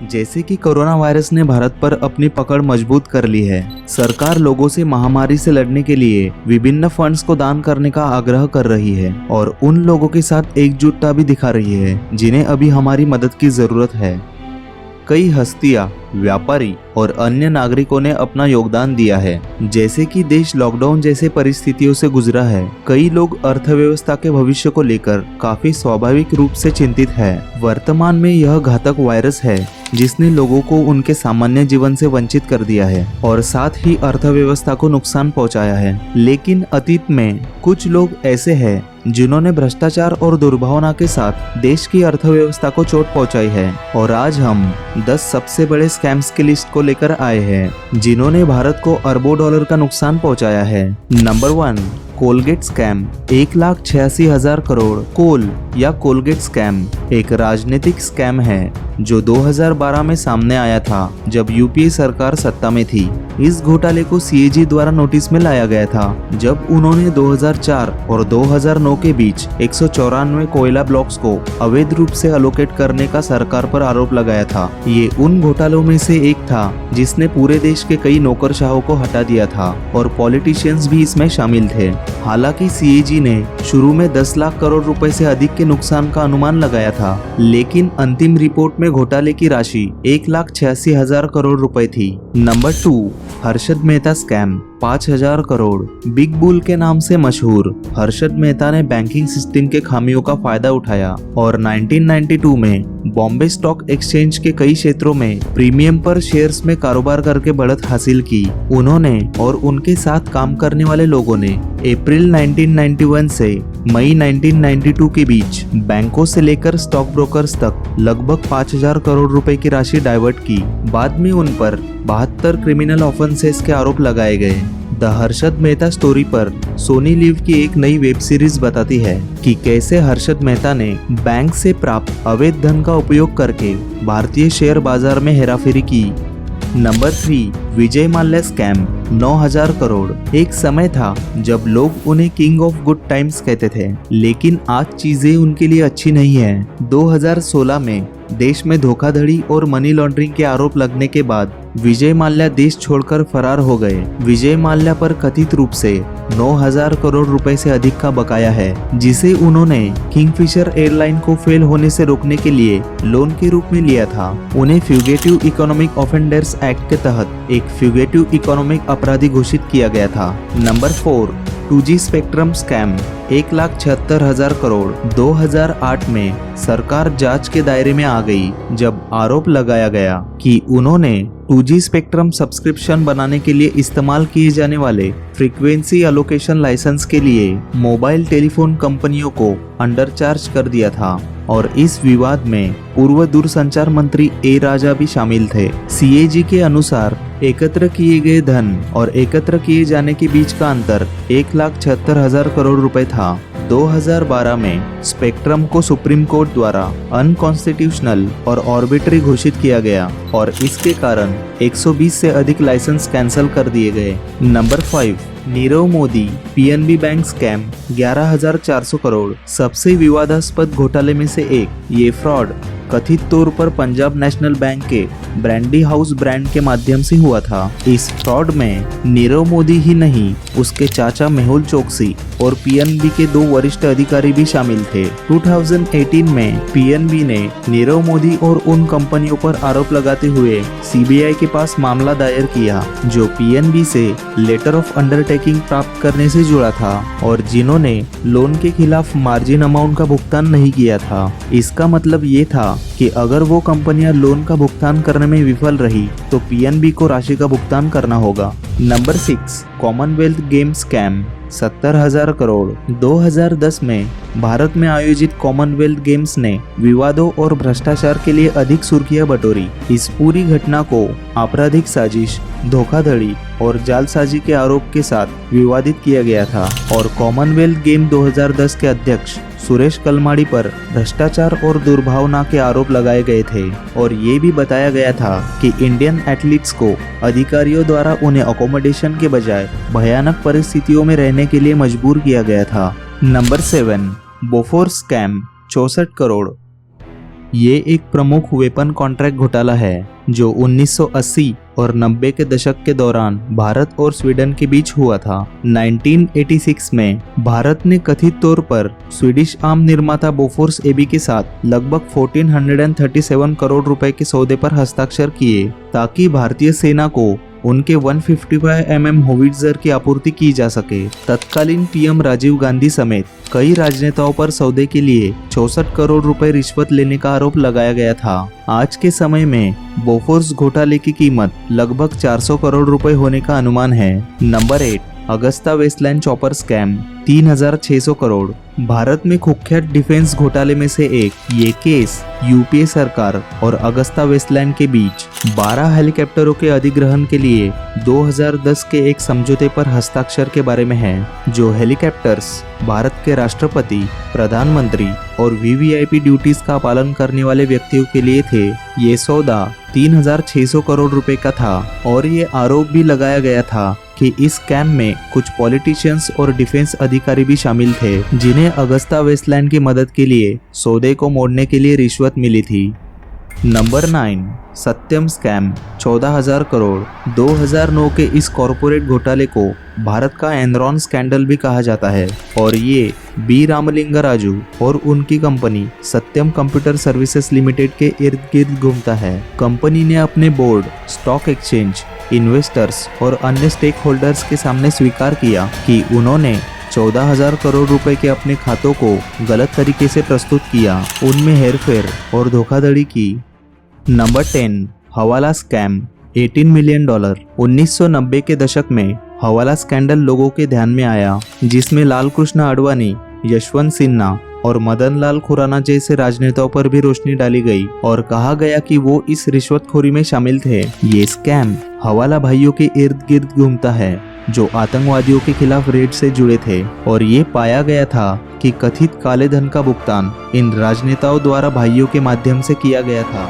जैसे कि corona virus ने भारत पर अपनी पकड़ मजबूत कर ली है, सरकार लोगों से महामारी से लड़ने के लिए विभिन्न फंड्स को दान करने का आग्रह कर रही है और उन लोगों के साथ एकजुटता भी दिखा रही है जिन्हें अभी हमारी मदद की जरूरत है। कई हस्तियां, व्यापारी और अन्य नागरिकों ने अपना योगदान दिया है। जैसे कि देश लॉकडाउन जैसे परिस्थितियों से गुजरा है, कई लोग अर्थव्यवस्था के भविष्य को लेकर काफी स्वाभाविक रूप से चिंतित है। वर्तमान में यह घातक वायरस है जिसने लोगों को उनके सामान्य जीवन से वंचित कर दिया है और साथ ही अर्थव्यवस्था को नुकसान पहुंचाया है। लेकिन अतीत में कुछ लोग ऐसे हैं जिन्होंने भ्रष्टाचार और दुर्भावना के साथ देश की अर्थव्यवस्था को चोट पहुंचाई है और आज हम 10 सबसे बड़े स्कैम्स की लिस्ट को लेकर आए हैं जिन्होंने भारत को अरबों डॉलर का नुकसान पहुंचाया है। Number 1, Colgate scam. 1,86,000 करोड़। कोल या कोलगेट स्कैम एक राजनीतिक स्कैम है जो 2012 में सामने आया था जब यूपीए सरकार सत्ता में थी। इस घोटाले को सीएजी द्वारा नोटिस में लाया गया था जब उन्होंने 2004 और 2009 के बीच 194 कोयला ब्लॉक्स को अवैध रूप से अलोकेट करने का सरकार पर आरोप लगाया था। ये उन घोटालों में से एक था जिसने पूरे देश के कई नौकरशाहों को हटा दिया था और पॉलिटिशियंस भी इसमें शामिल थे। हालांकि सीएजी ने शुरू में 10 लाख करोड़ रुपए से अधिक के नुकसान का अनुमान लगाया था, लेकिन अंतिम रिपोर्ट में घोटाले की राशि 1,86,000 करोड़ रुपए थी। Number 2, Harshad Mehta scam. 5,000 crore. Big bull के नाम से मशहूर हर्षद मेहता ने बैंकिंग सिस्टम के खामियों का फायदा उठाया और 1992 में बॉम्बे स्टॉक एक्सचेंज के कई क्षेत्रों में प्रीमियम पर शेयर्स में कारोबार करके बढ़त हासिल की। उन्होंने और उनके साथ काम करने वाले लोगों ने अप्रैल 1991 से मई 1992 के बीच बैंकों से लेकर स्टॉक ब्रोकर्स तक लगभग 5,000 करोड़ रुपए की राशि डाइवर्ट की। बाद में उन पर 72 क्रिमिनल ऑफेंसेस के आरोप लगाए गए। द हर्षद मेहता स्टोरी पर सोनी लिव की एक नई वेब सीरीज बताती है कि कैसे हर्षद मेहता ने बैंक से प्राप्त अवैध धन का उपयोग करके भारतीय शेयर बाजार में हेराफेरी की। Number 3, Vijay Mallya scam. 9,000 करोड़। एक समय था जब लोग उन्हें किंग ऑफ गुड टाइम्स कहते थे, लेकिन आज चीजें उनके लिए अच्छी नहीं है। 2016 में देश में धोखाधड़ी और मनी लॉन्ड्रिंग के आरोप लगने के बाद विजय माल्या देश छोड़कर फरार हो गए। विजय माल्या पर कथित रूप से 9,000 करोड़ रुपए से अधिक का बकाया है, जिसे उन्होंने किंगफिशर एयरलाइन को फेल होने से रोकने के लिए लोन के रूप में लिया था। उन्हें फ्यूगेटिव इकोनॉमिक ऑफेंडर्स एक्ट के तहत एक फ्यूगेटिव इकोनॉमिक अपराधी घोषित किया गया था। Number 4, 2G spectrum scam. 1,76,000 crore. 2008 में सरकार जांच के दायरे में आ गई जब आरोप लगाया गया कि उन्होंने 2G स्पेक्ट्रम सब्सक्रिप्शन बनाने के लिए इस्तेमाल किए जाने वाले फ्रीक्वेंसी एलोकेशन लाइसेंस के लिए मोबाइल टेलीफोन कंपनियों को अंडरचार्ज कर दिया था और इस विवाद में पूर्व दूरसंचार मंत्री ए राजा भी शामिल थे। सीएजी के अनुसार एकत्र किए गए धन और एकत्र किए जाने के बीच का अंतर 1,76,000 करोड़ रुपए था। 2012 में स्पेक्ट्रम को सुप्रीम कोर्ट द्वारा अनकॉन्स्टिट्यूशनल और आर्बिट्री घोषित किया गया और इसके कारण 120 से अधिक लाइसेंस कैंसिल कर दिए गए। Number 5, Nirav Modi PNB bank scam. 11,400 crore. सबसे विवादास्पद घोटाले में से एक ये फ्रॉड कथित तौर पर पंजाब नेशनल बैंक के ब्रांडी हाउस ब्रांड के माध्यम से हुआ था। इस फ्रॉड में नीरव मोदी ही नहीं, उसके चाचा मेहुल चोकसी और पीएनबी के 2 वरिष्ठ अधिकारी भी शामिल थे। 2018 में पीएनबी ने नीरव मोदी और उन कंपनियों पर आरोप लगाते हुए सीबीआई के पास मामला दायर किया जो पीएनबी से लेटर ऑफ अंडरटेकिंग प्राप्त करने से जुड़ा था और जिन्होंने लोन के खिलाफ मार्जिन अमाउंट का भुगतान नहीं किया था। इसका मतलब ये था कि अगर वो कंपनियां लोन का भुगतान करने में विफल रही तो पीएनबी को राशि का भुगतान करना होगा। Number 6, Commonwealth game scam. 70,000 crore. 2010 में भारत में आयोजित कॉमनवेल्थ गेम्स ने विवादों और भ्रष्टाचार के लिए अधिक सुर्खियां बटोरी। इस पूरी घटना को आपराधिक साजिश, धोखाधड़ी और जालसाजी के आरोप के साथ विवादित किया गया था और कॉमनवेल्थ गेम 2010 के अध्यक्ष सुरेश कलमाड़ी पर भ्रष्टाचार और दुर्भावना के आरोप लगाए गए थे और ये भी बताया गया था कि इंडियन एथलीट्स को अधिकारियों द्वारा उन्हें अकोमोडेशन के बजाय भयानक परिस्थितियों में रहने के लिए मजबूर किया गया था। Number 7, Bofors scam. 64 करोड़। ये एक प्रमुख वेपन कॉन्ट्रैक्ट घोटाला है जो 1980 और 90 के दशक के दौरान भारत और स्वीडन के बीच हुआ था। 1986 में भारत ने कथित तौर पर स्वीडिश आर्म निर्माता बोफोर्स एबी के साथ लगभग 1437 करोड़ रुपए के सौदे पर हस्ताक्षर किए ताकि भारतीय सेना को उनके 155 होविट्जर की आपूर्ति की जा सके। तत्कालीन पीएम राजीव गांधी समेत कई राजनेताओं पर सौदे के लिए 64 करोड़ रुपए रिश्वत लेने का आरोप लगाया गया था। आज के समय में बोफोर्स घोटाले की कीमत लगभग 400 करोड़ रुपए होने का अनुमान है। Number 8, Agusta Westland chopper scam 3600 crore. Bharat में कुख्यात डिफेंस घोटाले में से एक ये केस यूपीए सरकार और अगस्ता वेस्टलैंड के बीच 12 हेलीकॉप्टरों के अधिग्रहण के लिए 2010 के एक समझौते पर हस्ताक्षर के बारे में है, जो हेलीकॉप्टर्स भारत के राष्ट्रपति, प्रधानमंत्री और वीवीआईपी ड्यूटीज का पालन करने वाले व्यक्तियों के लिए थे। ये सौदा 3600 करोड़ रुपए का था और ये आरोप भी लगाया गया था कि इस स्कैम में कुछ पॉलिटिशियंस और डिफेंस अधिकारी भी शामिल थे जिन्हें अगस्ता वेस्टलैंड की मदद के लिए सौदे को मोड़ने के लिए रिश्वत मिली थी। नंबर 9, सत्यम स्कैम 14,000 करोड़। 2009 के इस कॉरपोरेट घोटाले को भारत का एनरॉन स्कैंडल भी कहा जाता है और ये बी रामलिंगा राजू और उनकी कंपनी सत्यम कंप्यूटर सर्विसेज लिमिटेड के इर्द गिर्द घूमता है। कंपनी ने अपने बोर्ड, स्टॉक एक्सचेंज, इन्वेस्टर्स और अन्य स्टेक होल्डर्स के सामने स्वीकार किया कि उन्होंने 14,000 करोड़ रुपए के अपने खातों को गलत तरीके से प्रस्तुत किया, उनमें हेरफेर और धोखाधड़ी की। नंबर 10, हवाला स्कैम 18 मिलियन डॉलर। 1990 के दशक में हवाला स्कैंडल लोगों के ध्यान में आया, जिसमें लाल कृष्ण आडवाणी, यशवंत सिन्हा और मदन लाल खुराना जैसे राजनेताओं पर भी रोशनी डाली गई और कहा गया कि वो इस रिश्वतखोरी में शामिल थे। ये स्कैम हवाला भाइयों के इर्द गिर्द घूमता है जो आतंकवादियों के खिलाफ रेड से जुड़े थे और ये पाया गया था कि कथित काले धन का भुगतान इन राजनेताओं द्वारा भाइयों के माध्यम से किया गया था।